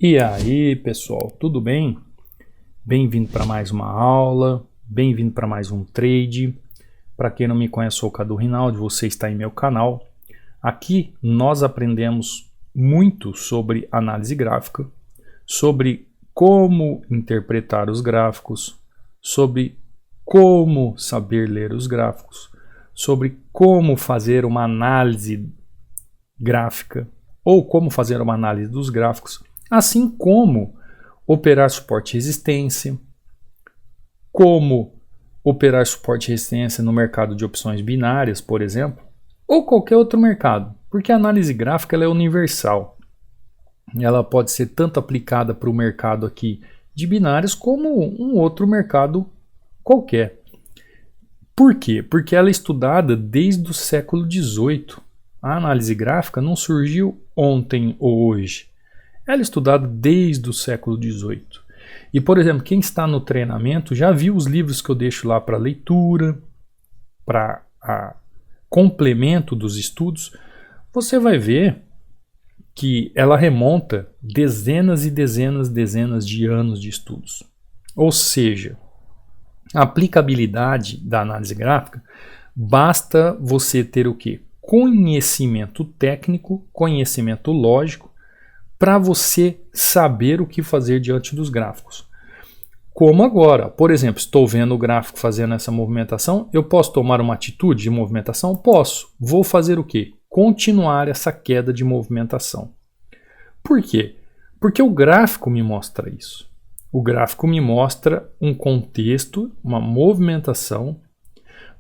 E aí, pessoal, tudo bem? Bem-vindo para mais uma aula, bem-vindo para mais um trade. Para quem não me conhece, eu sou o Cadu Rinaldi, você está em meu canal. Aqui nós aprendemos muito sobre análise gráfica, sobre como interpretar os gráficos, sobre como saber ler os gráficos, sobre como fazer uma análise gráfica ou como fazer uma análise dos gráficos, assim como operar suporte e resistência, como operar suporte e resistência no mercado de opções binárias, por exemplo, ou qualquer outro mercado, porque a análise gráfica ela é universal. Ela pode ser tanto aplicada para o mercado aqui de binárias como um outro mercado qualquer. Por quê? Porque ela é estudada desde o século XVIII. A análise gráfica não surgiu ontem ou hoje. Ela é estudada desde o século XVIII. E, por exemplo, quem está no treinamento já viu os livros que eu deixo lá para leitura, para complemento dos estudos. Você vai ver que ela remonta dezenas e dezenas de anos de estudos. Ou seja, a aplicabilidade da análise gráfica basta você ter o quê? Conhecimento técnico, conhecimento lógico, para você saber o que fazer diante dos gráficos. Como agora, por exemplo, estou vendo o gráfico fazendo essa movimentação, eu posso tomar uma atitude de movimentação? Posso. Vou fazer o quê? Continuar essa queda de movimentação. Por quê? Porque o gráfico me mostra isso. O gráfico me mostra um contexto, uma movimentação,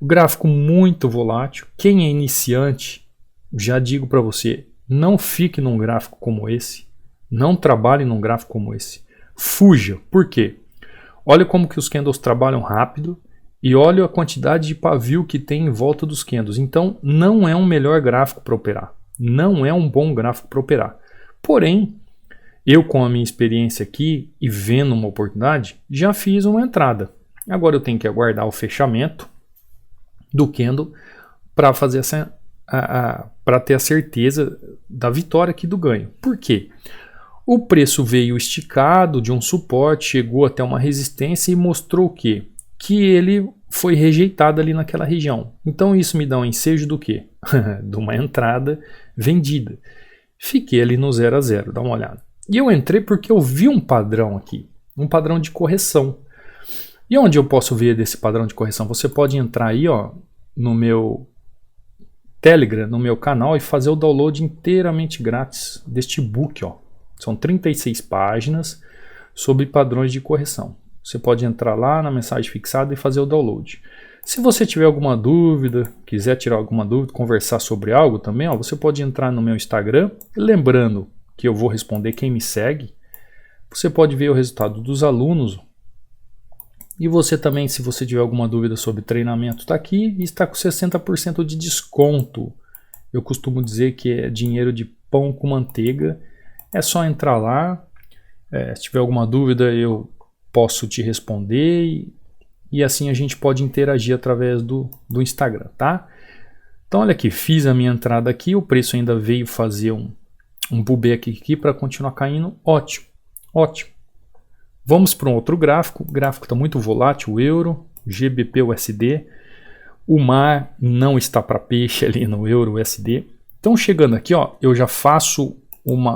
o gráfico muito volátil. Quem é iniciante, já digo para você, não fique num gráfico como esse. Não trabalhe num gráfico como esse. Fuja. Por quê? Olha como que os candles trabalham rápido e olha a quantidade de pavio que tem em volta dos candles. Então, não é um melhor gráfico para operar. Não é um bom gráfico para operar. Porém, eu com a minha experiência aqui e vendo uma oportunidade, já fiz uma entrada. Agora eu tenho que aguardar o fechamento do candle para fazer para ter a certeza da vitória aqui do ganho. Por quê? O preço veio esticado de um suporte, chegou até uma resistência e mostrou o quê? Que ele foi rejeitado ali naquela região. Então isso me dá um ensejo do quê? De uma entrada vendida. Fiquei ali no 0 a 0, dá uma olhada. E eu entrei porque eu vi um padrão aqui, um padrão de correção. E onde eu posso ver desse padrão de correção? Você pode entrar aí, ó, no meu Telegram, no meu canal e fazer o download inteiramente grátis deste book, ó. São 36 páginas sobre padrões de correção. Você pode entrar lá na mensagem fixada e fazer o download. Se você tiver alguma dúvida, quiser tirar alguma dúvida, conversar sobre algo também, ó, você pode entrar no meu Instagram. Lembrando que eu vou responder quem me segue. Você pode ver o resultado dos alunos. E você também, se você tiver alguma dúvida sobre treinamento, está aqui e está com 60% de desconto. Eu costumo dizer que é dinheiro de pão com manteiga. É só entrar lá, se tiver alguma dúvida eu posso te responder e assim a gente pode interagir através do Instagram, tá? Então olha aqui, fiz a minha entrada aqui, o preço ainda veio fazer um pullback aqui para continuar caindo, ótimo, ótimo. Vamos para um outro gráfico, o gráfico está muito volátil, o euro, GBP USD, o mar não está para peixe ali no euro USD. Então chegando aqui, ó, eu já faço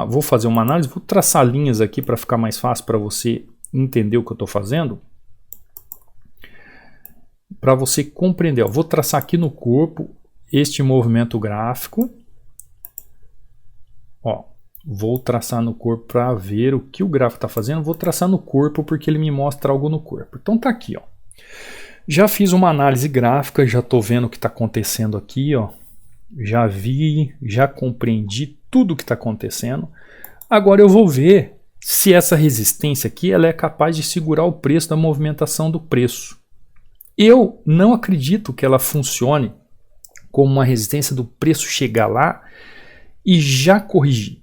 vou fazer uma análise, vou traçar linhas aqui para ficar mais fácil para você entender o que eu estou fazendo. Para você compreender, ó, vou traçar aqui no corpo este movimento gráfico. Ó, vou traçar no corpo para ver o que o gráfico está fazendo. Vou traçar no corpo porque ele me mostra algo no corpo. Então tá aqui, ó. Já fiz uma análise gráfica, já estou vendo o que está acontecendo aqui, ó. Já vi, já compreendi tudo o que está acontecendo. Agora eu vou ver se essa resistência aqui ela é capaz de segurar o preço da movimentação do preço. Eu não acredito que ela funcione como uma resistência do preço chegar lá e já corrigir.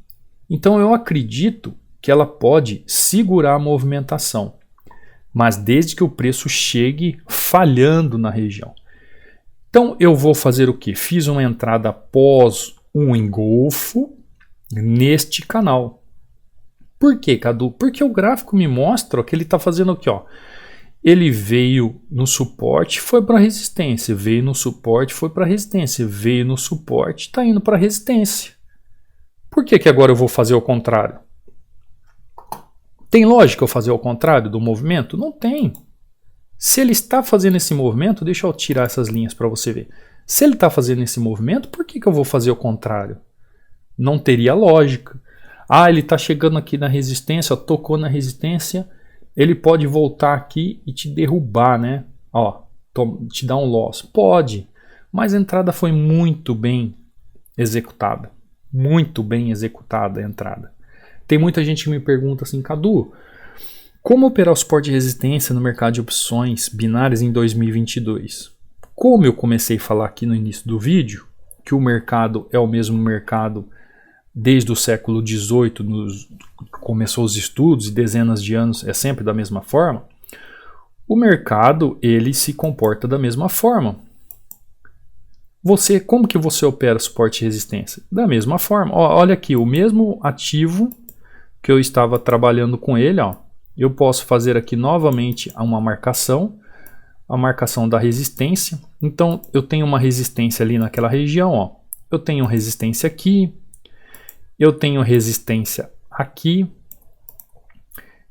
Então eu acredito que ela pode segurar a movimentação, mas desde que o preço chegue falhando na região. Então eu vou fazer o que? Fiz uma entrada após um engolfo neste canal. Por quê, Cadu? Porque o gráfico me mostra que ele está fazendo aqui, ó. Ele veio no suporte, foi para resistência, veio no suporte, foi para resistência, veio no suporte, está indo para resistência. Por que agora eu vou fazer o contrário? Tem lógica eu fazer o contrário do movimento? Não tem. Se ele está fazendo esse movimento, deixa eu tirar essas linhas para você ver. Se ele está fazendo esse movimento, por que eu vou fazer o contrário? Não teria lógica. Ah, ele está chegando aqui na resistência, ó, tocou na resistência, ele pode voltar aqui e te derrubar, né? Ó, te dar um loss. Pode, mas a entrada foi muito bem executada. Muito bem executada a entrada. Tem muita gente que me pergunta assim, Cadu, como operar o suporte de resistência no mercado de opções binárias em 2022? Como eu comecei a falar aqui no início do vídeo, que o mercado é o mesmo mercado desde o século XVIII, começou os estudos e dezenas de anos, é sempre da mesma forma, o mercado ele se comporta da mesma forma. Como que você opera suporte e resistência? Da mesma forma. Ó, olha aqui, o mesmo ativo que eu estava trabalhando com ele, ó, eu posso fazer aqui novamente uma marcação, a marcação da resistência. Então eu tenho uma resistência ali naquela região, ó. Eu tenho resistência aqui, eu tenho resistência aqui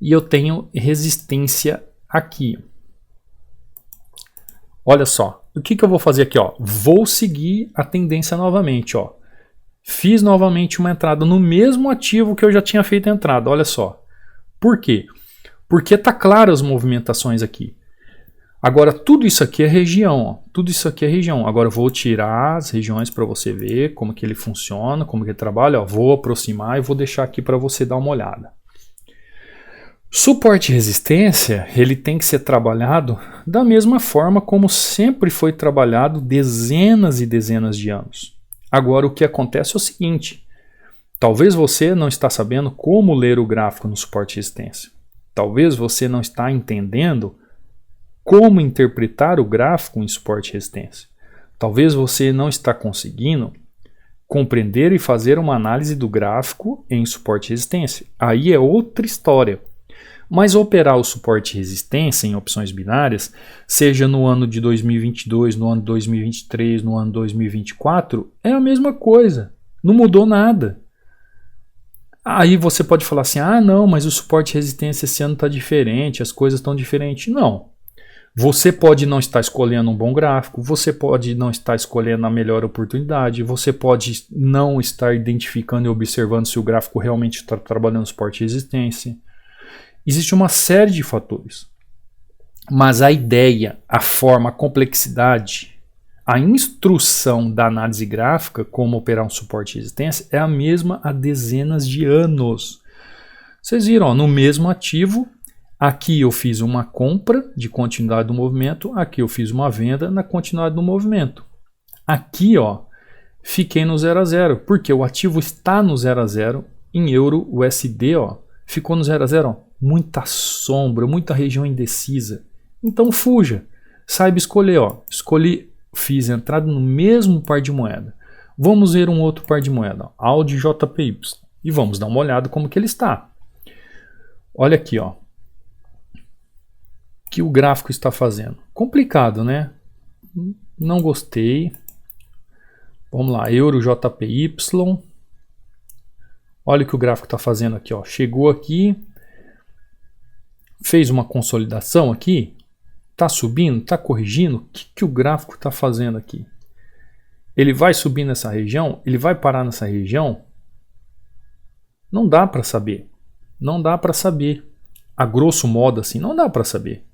e eu tenho resistência aqui. Olha só, o que eu vou fazer aqui, ó? Vou seguir a tendência novamente, ó. Fiz novamente uma entrada no mesmo ativo que eu já tinha feito a entrada, olha só. Por quê? Porque tá claro as movimentações aqui. Agora tudo isso aqui é região, ó. Tudo isso aqui é região. Agora eu vou tirar as regiões para você ver como que ele funciona, como que ele trabalha, ó. Vou aproximar e vou deixar aqui para você dar uma olhada. Suporte e resistência, ele tem que ser trabalhado da mesma forma como sempre foi trabalhado dezenas e dezenas de anos. Agora o que acontece é o seguinte, talvez você não está sabendo como ler o gráfico no suporte e resistência. Talvez você não está entendendo como interpretar o gráfico em suporte e resistência. Talvez você não está conseguindo compreender e fazer uma análise do gráfico em suporte e resistência. Aí é outra história. Mas operar o suporte e resistência em opções binárias, seja no ano de 2022, no ano de 2023, no ano de 2024, é a mesma coisa. Não mudou nada. Aí você pode falar assim, ah não, mas o suporte e resistência esse ano está diferente, as coisas estão diferentes. Não. Você pode não estar escolhendo um bom gráfico, você pode não estar escolhendo a melhor oportunidade, você pode não estar identificando e observando se o gráfico realmente está trabalhando suporte e resistência. Existe uma série de fatores, mas a ideia, a forma, a complexidade, a instrução da análise gráfica, como operar um suporte e resistência, é a mesma há dezenas de anos. Vocês viram, ó, no mesmo ativo, aqui eu fiz uma compra de continuidade do movimento, aqui eu fiz uma venda na continuidade do movimento. Aqui, ó, fiquei no 0 a 0, porque o ativo está no 0 a 0 em euro USD, ó, ficou no 0 a 0, ó. Muita sombra, muita região indecisa. Então fuja, saiba escolher, ó. Escolhi, fiz entrada no mesmo par de moeda. Vamos ver um outro par de moeda, ó, Audi JPY, e vamos dar uma olhada como que ele está. Olha aqui, ó, que o gráfico está fazendo. Complicado, né? Não gostei. Vamos lá, Euro JPY. Olha o que o gráfico está fazendo aqui, ó. Chegou aqui, fez uma consolidação aqui, está subindo, está corrigindo. O que o gráfico está fazendo aqui? Ele vai subir nessa região? Ele vai parar nessa região? Não dá para saber. Não dá para saber. A grosso modo assim, não dá para saber.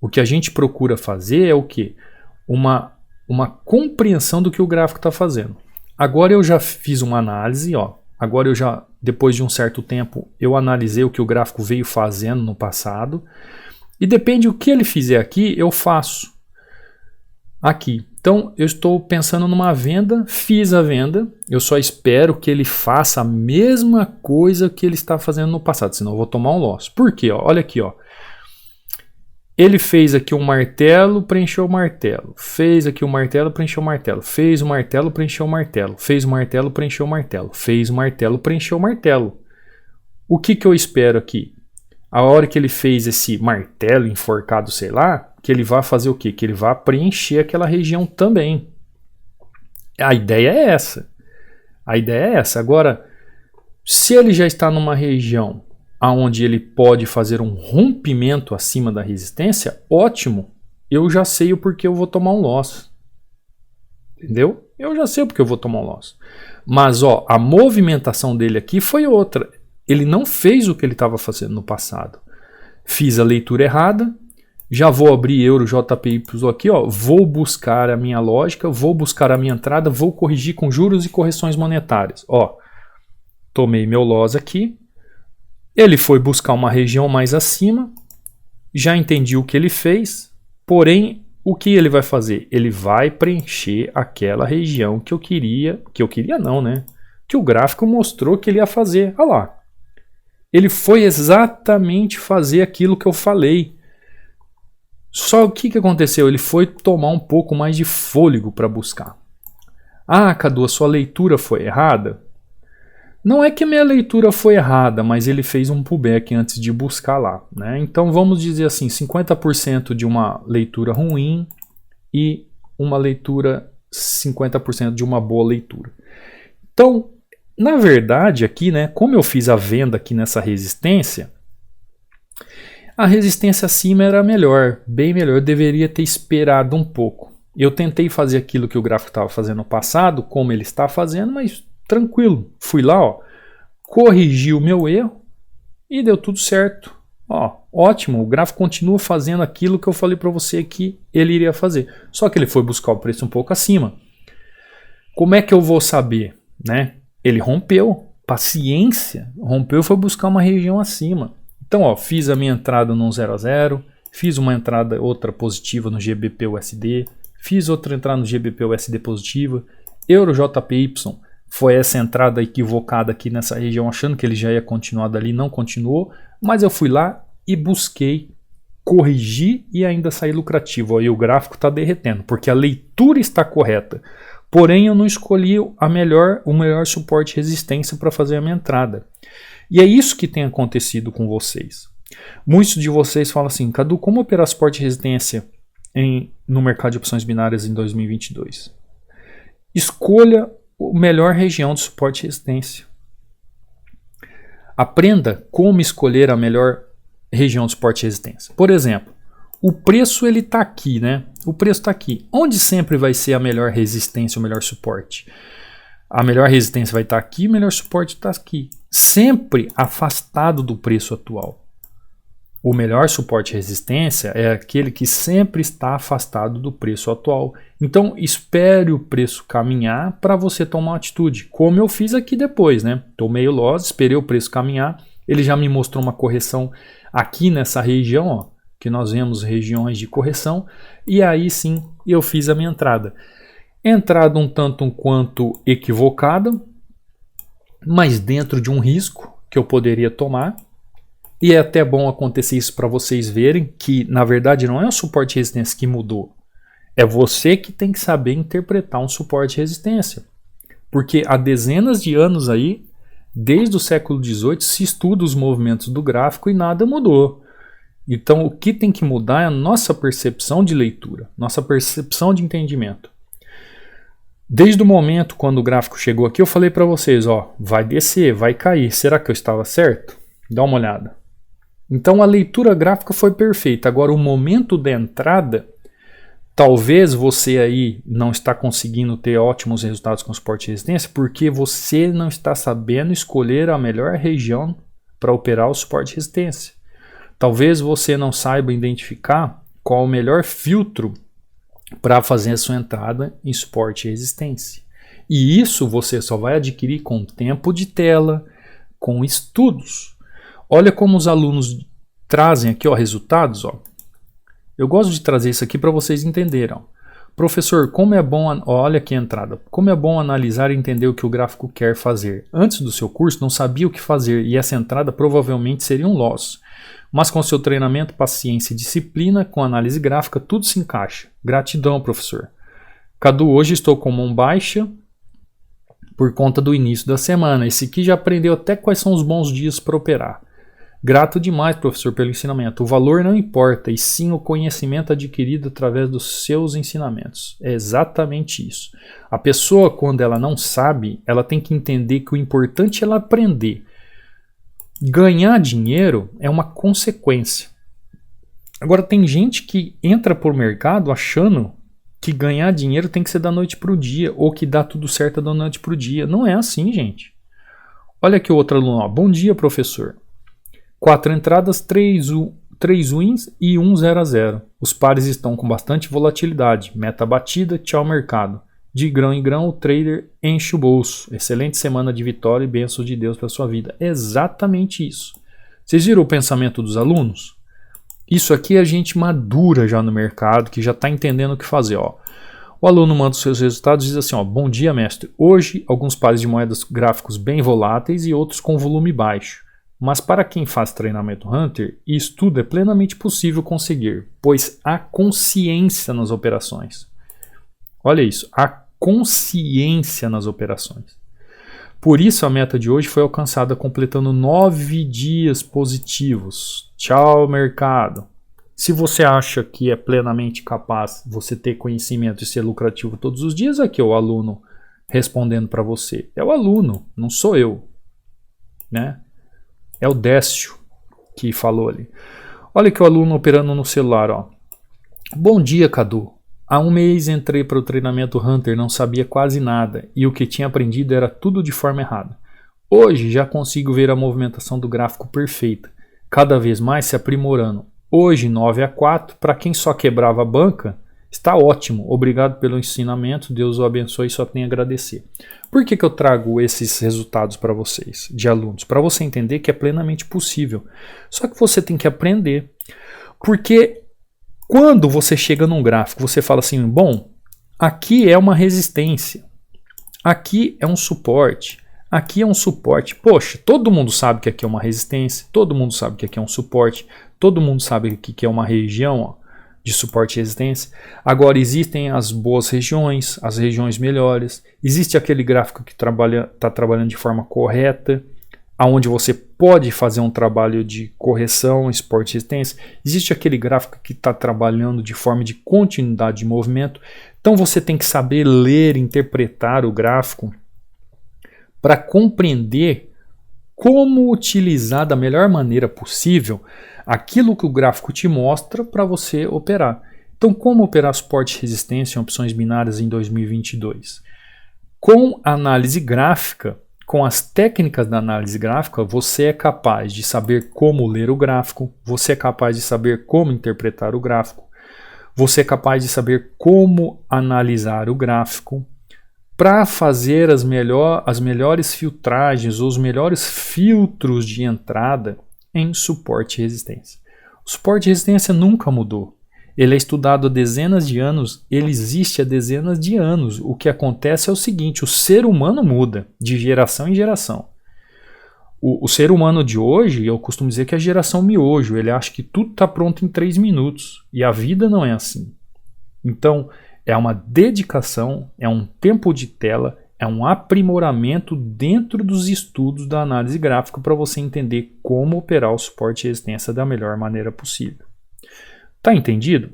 O que a gente procura fazer é o quê? Uma compreensão do que o gráfico está fazendo. Agora eu já fiz uma análise, ó. Agora eu já, depois de um certo tempo, eu analisei o que o gráfico veio fazendo no passado. E depende do que ele fizer aqui, eu faço aqui. Então eu estou pensando numa venda, fiz a venda. Eu só espero que ele faça a mesma coisa que ele está fazendo no passado, senão eu vou tomar um loss. Por quê? Ó, olha aqui, ó. Ele fez aqui um martelo, preencheu o martelo. Fez aqui um martelo, preencheu o martelo. Fez o martelo, preencheu o martelo. Fez o martelo, preencheu o martelo. Fez o martelo, preencheu o martelo. O que eu espero aqui? A hora que ele fez esse martelo enforcado, sei lá, que ele vai fazer o quê? Que ele vai preencher aquela região também. A ideia é essa. A ideia é essa. Agora, se ele já está numa região onde ele pode fazer um rompimento acima da resistência, ótimo. Eu já sei o porquê eu vou tomar um loss. Entendeu? Eu já sei o porquê eu vou tomar um loss. Mas ó, a movimentação dele aqui foi outra. Ele não fez o que ele estava fazendo no passado. Fiz a leitura errada. Já vou abrir euro JPY aqui, ó. Vou buscar a minha lógica, vou buscar a minha entrada, vou corrigir com juros e correções monetárias. Ó, tomei meu loss aqui. Ele foi buscar uma região mais acima. Já entendi o que ele fez. Porém, o que ele vai fazer? Ele vai preencher aquela região que eu queria não, né? Que o gráfico mostrou que ele ia fazer. Olha lá. Ele foi exatamente fazer aquilo que eu falei. Só o que aconteceu? Ele foi tomar um pouco mais de fôlego para buscar. Ah, Cadu, a sua leitura foi errada? Não é que minha leitura foi errada, mas ele fez um pullback antes de buscar lá, né? Então vamos dizer assim, 50% de uma leitura ruim e uma leitura 50% de uma boa leitura. Então, na verdade aqui, né, como eu fiz a venda aqui nessa resistência, a resistência acima era melhor, bem melhor, eu deveria ter esperado um pouco. Eu tentei fazer aquilo que o gráfico estava fazendo no passado, como ele está fazendo, mas tranquilo, fui lá, ó, corrigi o meu erro e deu tudo certo. Ó, ótimo, o gráfico continua fazendo aquilo que eu falei para você que ele iria fazer. Só que ele foi buscar o preço um pouco acima. Como é que eu vou saber, né? Ele rompeu, paciência, rompeu e foi buscar uma região acima. Então, ó, fiz a minha entrada no 0 a 0, fiz uma entrada outra positiva no GBP/USD, fiz outra entrada no GBP/USD positiva, Euro JPY foi essa entrada equivocada aqui nessa região, achando que ele já ia continuar dali, não continuou, mas eu fui lá e busquei, corrigi e ainda saí lucrativo. Aí o gráfico está derretendo, porque a leitura está correta, porém eu não escolhi o melhor suporte e resistência para fazer a minha entrada. E é isso que tem acontecido com vocês. Muitos de vocês falam assim, Cadu, como operar suporte e resistência no mercado de opções binárias em 2022? Escolha a melhor região de suporte e resistência. Aprenda como escolher a melhor região de suporte e resistência. Por exemplo, o preço ele está aqui, né? O preço está aqui. Onde sempre vai ser a melhor resistência, o melhor suporte? A melhor resistência vai estar aqui, o melhor suporte está aqui. Sempre afastado do preço atual. O melhor suporte e resistência é aquele que sempre está afastado do preço atual. Então, espere o preço caminhar para você tomar uma atitude. Como eu fiz aqui depois, né? Tomei o loss, esperei o preço caminhar. Ele já me mostrou uma correção aqui nessa região, ó, que nós vemos regiões de correção. E aí sim, eu fiz a minha entrada. Entrada um tanto quanto equivocada, mas dentro de um risco que eu poderia tomar. E é até bom acontecer isso para vocês verem que, na verdade, não é o suporte e resistência que mudou. É você que tem que saber interpretar um suporte e resistência. Porque há dezenas de anos aí, desde o século XVIII, se estuda os movimentos do gráfico e nada mudou. Então, o que tem que mudar é a nossa percepção de leitura, nossa percepção de entendimento. Desde o momento quando o gráfico chegou aqui, eu falei para vocês, ó, vai descer, vai cair. Será que eu estava certo? Dá uma olhada. Então a leitura gráfica foi perfeita. Agora o momento da entrada, talvez você aí não está conseguindo ter ótimos resultados com suporte e resistência porque você não está sabendo escolher a melhor região para operar o suporte e resistência. Talvez você não saiba identificar qual o melhor filtro para fazer a sua entrada em suporte e resistência. E isso você só vai adquirir com tempo de tela, com estudos. Olha como os alunos trazem aqui, ó, resultados. Ó. Eu gosto de trazer isso aqui para vocês entenderem. Ó. Professor, como é bom... Olha aqui a entrada. Como é bom analisar e entender o que o gráfico quer fazer. Antes do seu curso, não sabia o que fazer e essa entrada provavelmente seria um loss. Mas com seu treinamento, paciência e disciplina, com análise gráfica, tudo se encaixa. Gratidão, professor. Cadu, hoje estou com mão baixa por conta do início da semana. Esse aqui já aprendeu até quais são os bons dias para operar. Grato demais, professor, pelo ensinamento. O valor não importa, e sim o conhecimento adquirido através dos seus ensinamentos. É exatamente isso. A pessoa, quando ela não sabe, ela tem que entender que o importante é ela aprender. Ganhar dinheiro é uma consequência. Agora, tem gente que entra por mercado achando que ganhar dinheiro tem que ser da noite para o dia, ou que dá tudo certo da noite para o dia. Não é assim, gente. Olha aqui o outro aluno. Ó. Bom dia, professor. 4 entradas, 3 wins e 1 0-0. Os pares estão com bastante volatilidade. Meta batida, tchau mercado. De grão em grão, o trader enche o bolso. Excelente semana de vitória e bênçãos de Deus para sua vida. É exatamente isso. Vocês viram o pensamento dos alunos? Isso aqui é gente madura já no mercado, que já está entendendo o que fazer. Ó. O aluno manda os seus resultados e diz assim, ó, bom dia, mestre. Hoje, alguns pares de moedas gráficos bem voláteis e outros com volume baixo. Mas para quem faz treinamento Hunter, isso tudo é plenamente possível conseguir, pois há consciência nas operações. Olha isso, há consciência nas operações. Por isso a meta de hoje foi alcançada completando 9 dias positivos. Tchau, mercado. Se você acha que é plenamente capaz você ter conhecimento e ser lucrativo todos os dias, aqui é o aluno respondendo para você. É o aluno, não sou eu, né? É o Décio que falou ali. Olha que o aluno operando no celular. Ó. Bom dia, Cadu. Há um mês entrei para o treinamento Hunter, não sabia quase nada e o que tinha aprendido era tudo de forma errada. Hoje já consigo ver a movimentação do gráfico perfeita, cada vez mais se aprimorando. Hoje 9-4, para quem só quebrava a banca, está ótimo. Obrigado pelo ensinamento, Deus o abençoe e só tenho a agradecer. Por que eu trago esses resultados para vocês, de alunos? Para você entender que é plenamente possível. Só que você tem que aprender. Porque quando você chega num gráfico, você fala assim, bom, aqui é uma resistência, aqui é um suporte, aqui é um suporte. Poxa, todo mundo sabe que aqui é uma resistência, todo mundo sabe que aqui é um suporte, todo mundo sabe que aqui é uma região, ó, de suporte e resistência. Agora existem as boas regiões, as regiões melhores. Existe aquele gráfico que está trabalhando de forma correta, aonde você pode fazer um trabalho de correção, suporte e resistência. Existe aquele gráfico que está trabalhando de forma de continuidade de movimento. Então você tem que saber ler, interpretar o gráfico para compreender como utilizar da melhor maneira possível aquilo que o gráfico te mostra para você operar. Então, como operar suporte e resistência em opções binárias em 2022? Com análise gráfica, com as técnicas da análise gráfica, você é capaz de saber como ler o gráfico, você é capaz de saber como interpretar o gráfico, você é capaz de saber como analisar o gráfico para fazer as melhores filtragens, os melhores filtros de entrada em suporte e resistência. O suporte e resistência nunca mudou. Ele é estudado há dezenas de anos, ele existe há dezenas de anos. O que acontece é o seguinte, o ser humano muda de geração em geração. O ser humano de hoje, eu costumo dizer que é a geração miojo, ele acha que tudo está pronto em 3 minutos. E a vida não é assim. Então, é uma dedicação, é um tempo de tela, é um aprimoramento dentro dos estudos da análise gráfica para você entender como operar o suporte e resistência da melhor maneira possível. Tá entendido?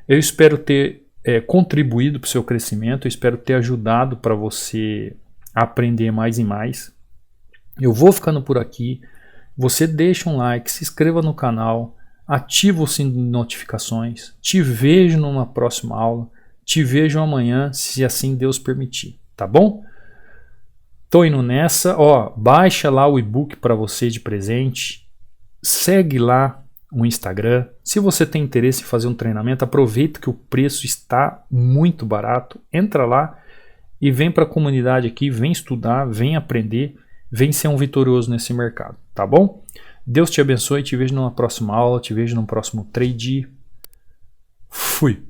Eu espero ter contribuído para o seu crescimento, eu espero ter ajudado para você aprender mais e mais. Eu vou ficando por aqui. Você deixa um like, se inscreva no canal, ativa o sino de notificações. Te vejo numa próxima aula. Te vejo amanhã, se assim Deus permitir. Tá bom? Tô indo nessa. Ó, baixa lá o e-book para você de presente. Segue lá o Instagram. Se você tem interesse em fazer um treinamento, aproveita que o preço está muito barato. Entra lá e vem para a comunidade aqui, vem estudar, vem aprender, vem ser um vitorioso nesse mercado, tá bom? Deus te abençoe, te vejo numa próxima aula, te vejo no próximo trade. Fui!